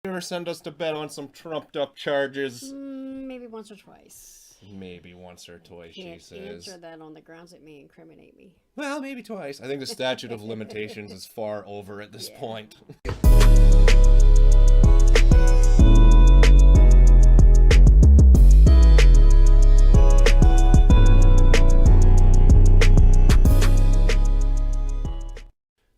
You ever send us to bed on some trumped up charges? Maybe once or twice. Maybe once or twice, she Can't says. answer that on the grounds it may incriminate me. Well, maybe twice. I think the statute of limitations is far over at this point.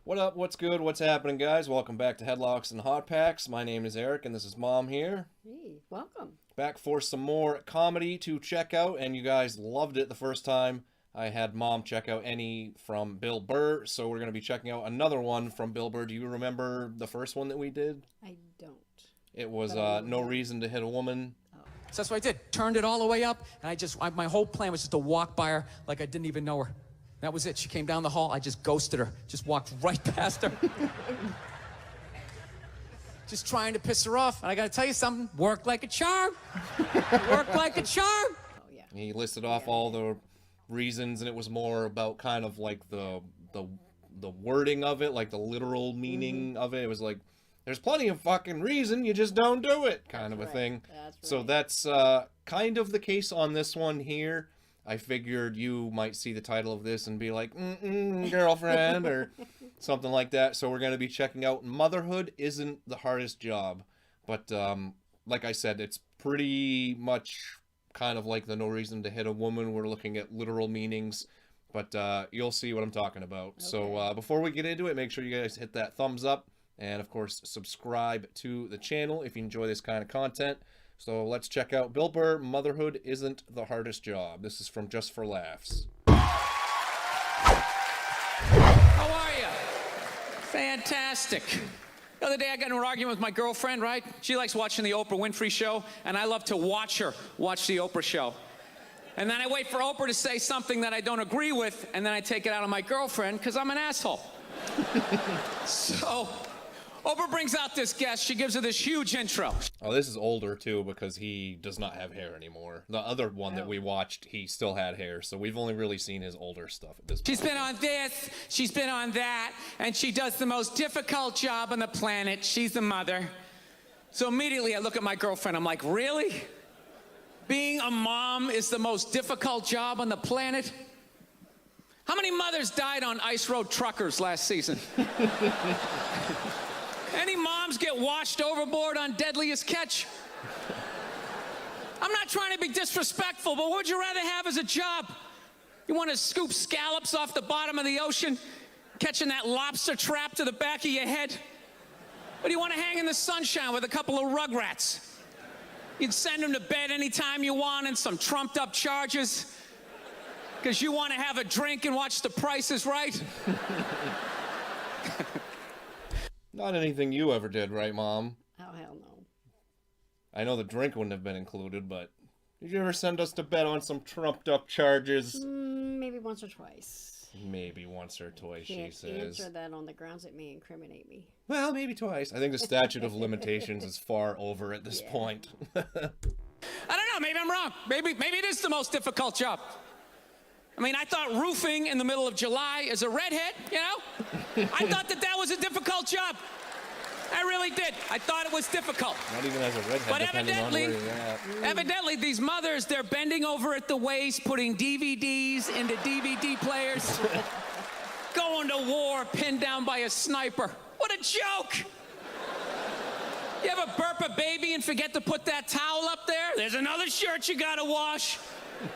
What up? What's good? What's happening, guys? Welcome back to Headlocks and Hot Packs. My name is Eric, and this is Mom here. Hey, welcome. Back for some more comedy to check out, and you guys loved it the first time. I had Mom check out any from Bill Burr, so we're going to be checking out another one from Bill Burr. Do you remember the first one that we did? I don't. It was No Reason to Hit a Woman. So that's what I did. Turned it all the way up, and my whole plan was just to walk by her like I didn't even know her. That was it. She came down the hall. I just ghosted her. Just walked right past her. Just trying to piss her off. And I got to tell you something. Worked like a charm. Worked like a charm. Oh, yeah. He listed off all the reasons, and it was more about kind of like the wording of it, like the literal meaning of it. It was like, there's plenty of fucking reason, you just don't do it, kind of a thing. That's right. So that's kind of the case on this one here. I figured you might see the title of this and be like, girlfriend, or something like that. So we're going to be checking out Motherhood Isn't the Hardest Job. But like I said, it's pretty much kind of like the No Reason to Hit a Woman. We're looking at literal meanings, but you'll see what I'm talking about. Okay. So before we get into it, make sure you guys hit that thumbs up. And, of course, subscribe to the channel if you enjoy this kind of content. So let's check out Bill Burr, Motherhood Isn't the Hardest Job. This is from Just for Laughs. How are you? Fantastic. The other day I got in an argument with my girlfriend, right? She likes watching the Oprah Winfrey Show, and I love to watch her watch the Oprah Show. And then I wait for Oprah to say something that I don't agree with, and then I take it out on my girlfriend because I'm an asshole. So Oprah brings out this guest. She gives her this huge intro. Oh, this is older, too, because he does not have hair anymore. The other one that we watched, he still had hair, so we've only really seen his older stuff at this point. She's been on this, she's been on that, and she does the most difficult job on the planet. She's the mother. So immediately I look at my girlfriend. I'm like, really? Being a mom is the most difficult job on the planet? How many mothers died on ice road truckers last season? Any moms get washed overboard on Deadliest Catch? I'm not trying to be disrespectful, but what would you rather have as a job? You want to scoop scallops off the bottom of the ocean, catching that lobster trap to the back of your head? Or do you want to hang in the sunshine with a couple of rugrats? You'd send them to bed anytime you want and some trumped up charges because you want to have a drink and watch The Price is Right? Not anything you ever did, right, Mom? Oh, hell no. I know the drink wouldn't have been included, but did you ever send us to bed on some trumped up charges? Maybe once or twice. Maybe once or twice, Can't she says. answer that on the grounds it may incriminate me. Well, maybe twice. I think the statute of limitations is far over at this point. I don't know, maybe I'm wrong. Maybe it is the most difficult job. I mean, I thought roofing in the middle of July as a redhead, you know? I thought that was a difficult job. I really did. I thought it was difficult. Not even as a redhead, but depending on where you're at. Evidently, these mothers, they're bending over at the waist, putting DVDs into DVD players, going to war, pinned down by a sniper. What a joke! You ever burp a baby and forget to put that towel up there? There's another shirt you gotta wash.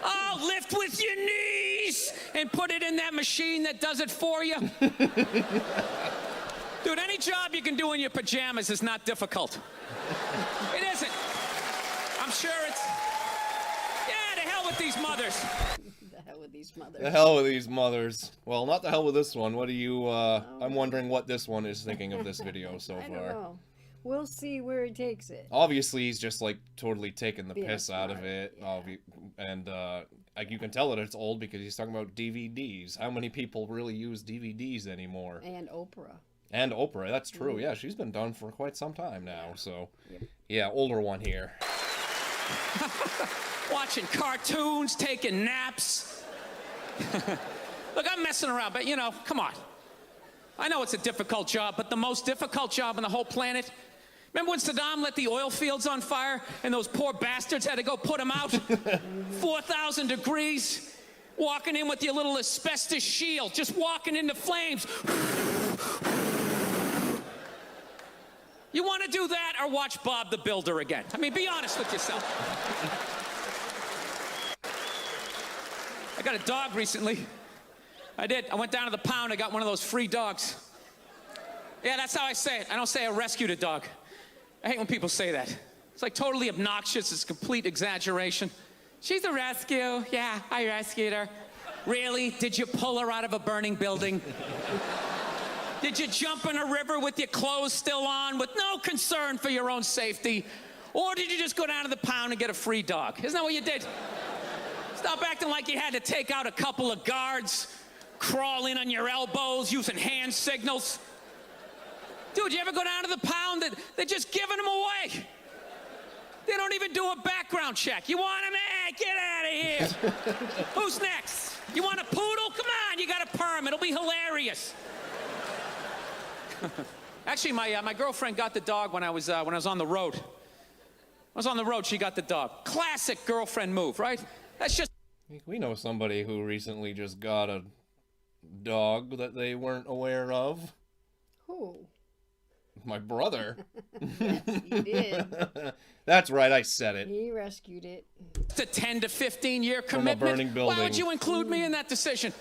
Oh, lift with your knees and put it in that machine that does it for you. Dude, any job you can do in your pajamas is not difficult. It isn't. I'm sure it's... Yeah, to hell with these mothers. The hell with these mothers. The hell with these mothers. Well, not the hell with this one. What do you, I'm wondering what this one is thinking of this video so I far. don't know. We'll see where he takes it. Obviously, he's just, like, totally taking the Yeah, piss out of right, it. yeah. And, like, you can tell that it's old because he's talking about DVDs. How many people really use DVDs anymore? And Oprah. And Oprah, that's true. Yeah, she's been done for quite some time now, so... Yeah, older one here. Watching cartoons, taking naps. Look, I'm messing around, but, you know, come on. I know it's a difficult job, but the most difficult job on the whole planet Remember when Saddam lit the oil fields on fire and those poor bastards had to go put them out? 4,000 degrees, walking in with your little asbestos shield, just walking into flames. You want to do that or watch Bob the Builder again? I mean, be honest with yourself. I got a dog recently. I did. I went down to the pound. I got one of those free dogs. Yeah, that's how I say it. I don't say I rescued a dog. I hate when people say that. It's like totally obnoxious. It's complete exaggeration. She's a rescue. Yeah, I rescued her. Really? Did you pull her out of a burning building? Did you jump in a river with your clothes still on with no concern for your own safety? Or did you just go down to the pound and get a free dog? Isn't that what you did? Stop acting like you had to take out a couple of guards, crawl in on your elbows using hand signals. Dude, you ever go down to the pound? They're just giving them away. They don't even do a background check. You want him? Hey, get out of here. Who's next? You want a poodle? Come on, you got a perm. It'll be hilarious. Actually, my girlfriend got the dog when I was on the road. I was on the road, she got the dog. Classic girlfriend move, right? That's just... We know somebody who recently just got a dog that they weren't aware of. Who? My brother. Yes, he did. That's right, I said it. He rescued it. It's a 10 to 15 year From a commitment. burning building. Why would you include me in that decision?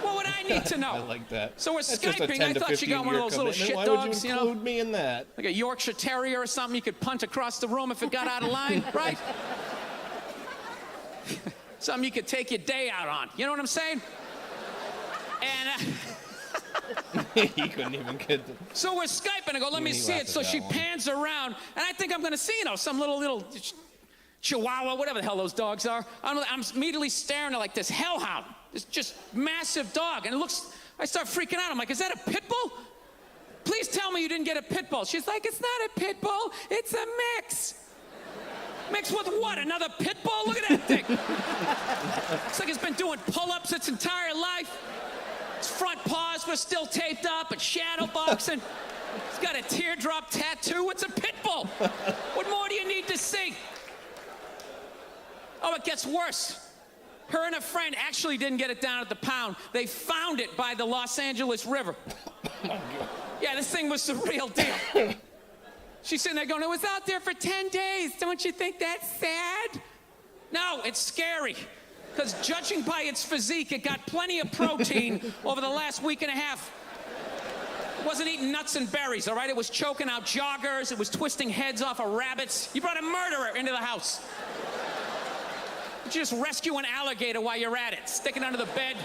What would I need to know? I like that. So we're That's just a Skyping. 10 I to thought she got one of 15 those little year shit commitment. dogs, Why you would you know? include me in that? Like a Yorkshire Terrier or something you could punt across the room if it got out of line, right? Something you could take your day out on. You know what I'm saying? And He couldn't even get the... so we're Skyping. I go, let me He see laughed it. at So that she one. pans around, and I think I'm going to see, some little chihuahua, whatever the hell those dogs are. I'm immediately staring at like this hellhound, this just massive dog, and it looks... I start freaking out. I'm like, is that a Pitbull? Please tell me you didn't get a Pitbull. She's like, it's not a Pitbull, it's a mix. Mix with what? Another Pitbull? Look at that thing. It's like it's been doing pull-ups its entire life. Its front paws were still taped up and shadow boxing. It's got a teardrop tattoo. It's a Pitbull. What more do you need to see? Oh, it gets worse. Her and a friend actually didn't get it down at the pound. They found it by the Los Angeles River. Yeah, this thing was the real deal. She's sitting there going, it was out there for 10 days. Don't you think that's sad? No, it's scary. Because judging by its physique, it got plenty of protein over the last week and a half. It wasn't eating nuts and berries, all right? It was choking out joggers. It was twisting heads off of rabbits. You brought a murderer into the house. You just rescue an alligator while you're at it. Stick it under the bed,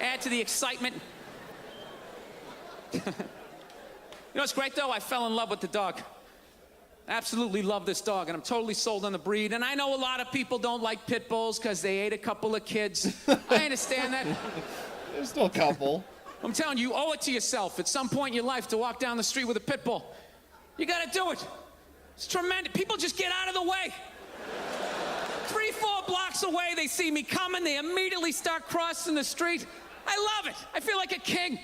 add to the excitement. You know what's great, though? I fell in love with the dog. Absolutely love this dog, and I'm totally sold on the breed. And I know a lot of people don't like pit bulls because they ate a couple of kids. I understand that. There's still a couple. I'm telling you, you owe it to yourself at some point in your life to walk down the street with a pit bull. You gotta do it. It's tremendous. People just get out of the way. 3-4 blocks away, they see me coming, they immediately start crossing the street. I love it. I feel like a king.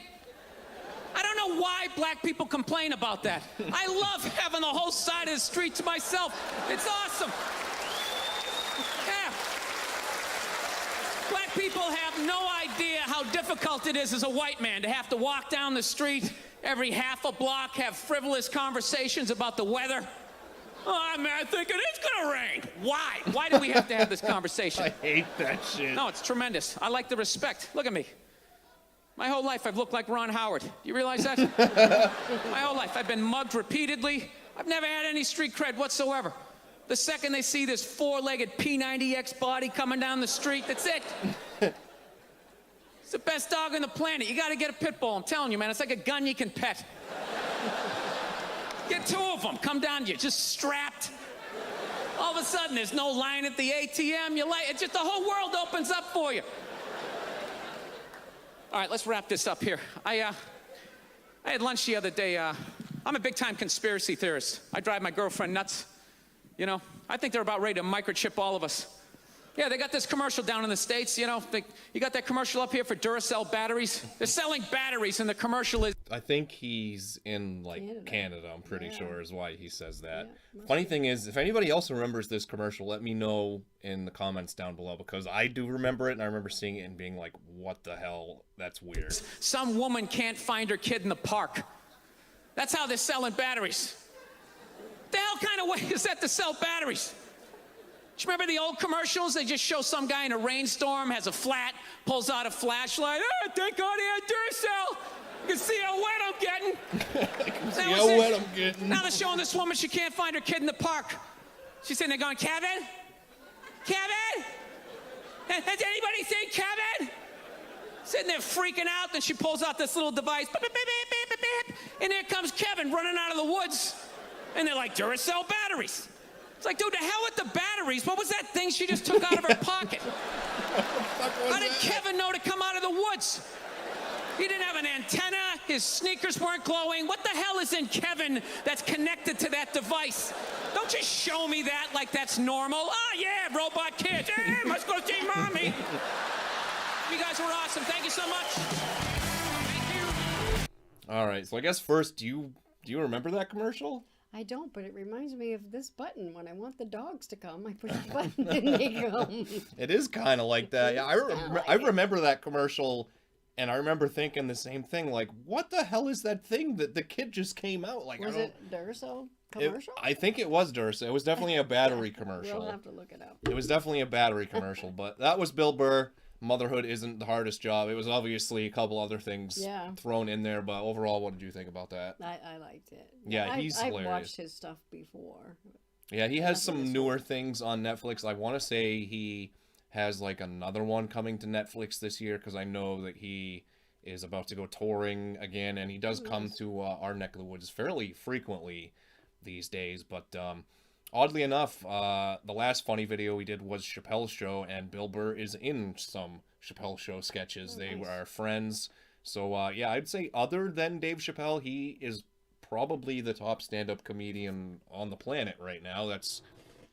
I don't know why black people complain about that. I love having the whole side of the street to myself. It's awesome. Yeah. Black people have no idea how difficult it is as a white man to have to walk down the street every half a block, have frivolous conversations about the weather. Oh, I'm thinking it's gonna rain. Why? Why do we have to have this conversation? I hate that shit. No, it's tremendous. I like the respect. Look at me. My whole life I've looked like Ron Howard. You realize that? My whole life I've been mugged repeatedly. I've never had any street cred whatsoever. The second they see this 4-legged P90X body coming down the street, that's it. It's the best dog on the planet. You gotta get a pit bull. I'm telling you, man, it's like a gun you can pet. Get 2 of them, come down to you, just strapped. All of a sudden, there's no line at the ATM. It's just the whole world opens up for you. All right, let's wrap this up here. I had lunch the other day. I'm a big-time conspiracy theorist. I drive my girlfriend nuts. You know, I think they're about ready to microchip all of us. Yeah, they got this commercial down in the States, you know. You got that commercial up here for Duracell batteries? They're selling batteries, and the commercial is... I think he's in, like, Canada, I'm pretty Yeah. sure is why he says that. Yeah, Funny thing is, if anybody else remembers this commercial, let me know in the comments down below, because I do remember it, and I remember seeing it and being like, what the hell? That's weird. Some woman can't find her kid in the park. That's how they're selling batteries. The hell kind of way is that to sell batteries? Do you remember the old commercials? They just show some guy in a rainstorm, has a flat, pulls out a flashlight. Oh, thank God he had Duracell. You can see how wet I'm getting. See how wet I'm getting. Now they're showing this woman, she can't find her kid in the park. She's sitting there going, Kevin? Kevin? Has anybody seen Kevin? Sitting there freaking out, then she pulls out this little device. Beep, beep, beep, beep, beep, beep, and there comes Kevin running out of the woods. And they're like, Duracell batteries. It's like, dude, the hell with the batteries. What was that thing she just took out of her pocket? How did Kevin know to come out of the woods? He didn't have an antenna. His sneakers weren't glowing. What the hell is in Kevin that's connected to that device? Don't just show me that like that's normal. Oh, yeah, robot kids. Yeah, must go see mommy. You guys were awesome. Thank you so much. Thank you. All right, so I guess first, do you remember that commercial? I don't, but it reminds me of this button. When I want the dogs to come, I push the button and they come. It is kind of like that. Yeah, I remember that commercial, and I remember thinking the same thing. Like, what the hell is that thing that the kid just came out? Like, Was it Duracell commercial? I think it was Duracell. It was definitely a battery commercial. We'll have to look it up. It was definitely a battery commercial, but that was Bill Burr. Motherhood isn't the hardest job. It was obviously a couple other things thrown in there, but overall, what did you think about that? I liked it. Yeah, he's hilarious. I've watched his stuff before. Yeah, he has some newer things on Netflix. I want to say he has like another one coming to Netflix this year, because I know that he is about to go touring again, and he does come to our neck of the woods fairly frequently these days, but oddly enough, the last funny video we did was Chappelle's Show, and Bill Burr is in some Chappelle Show sketches. They were friends. So, yeah, I'd say other than Dave Chappelle, he is probably the top stand-up comedian on the planet right now. That's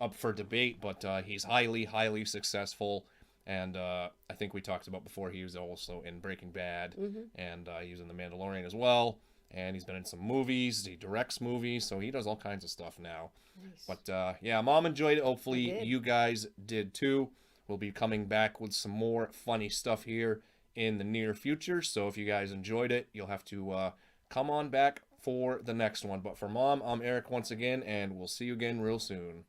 up for debate, but he's highly, highly successful. And I think we talked about before, he was also in Breaking Bad, and he was in The Mandalorian as well. And he's been in some movies. He directs movies, so he does all kinds of stuff now. Nice. But, yeah, Mom enjoyed it. Hopefully you guys did, too. We'll be coming back with some more funny stuff here in the near future. So if you guys enjoyed it, you'll have to come on back for the next one. But for Mom, I'm Eric once again, and we'll see you again real soon.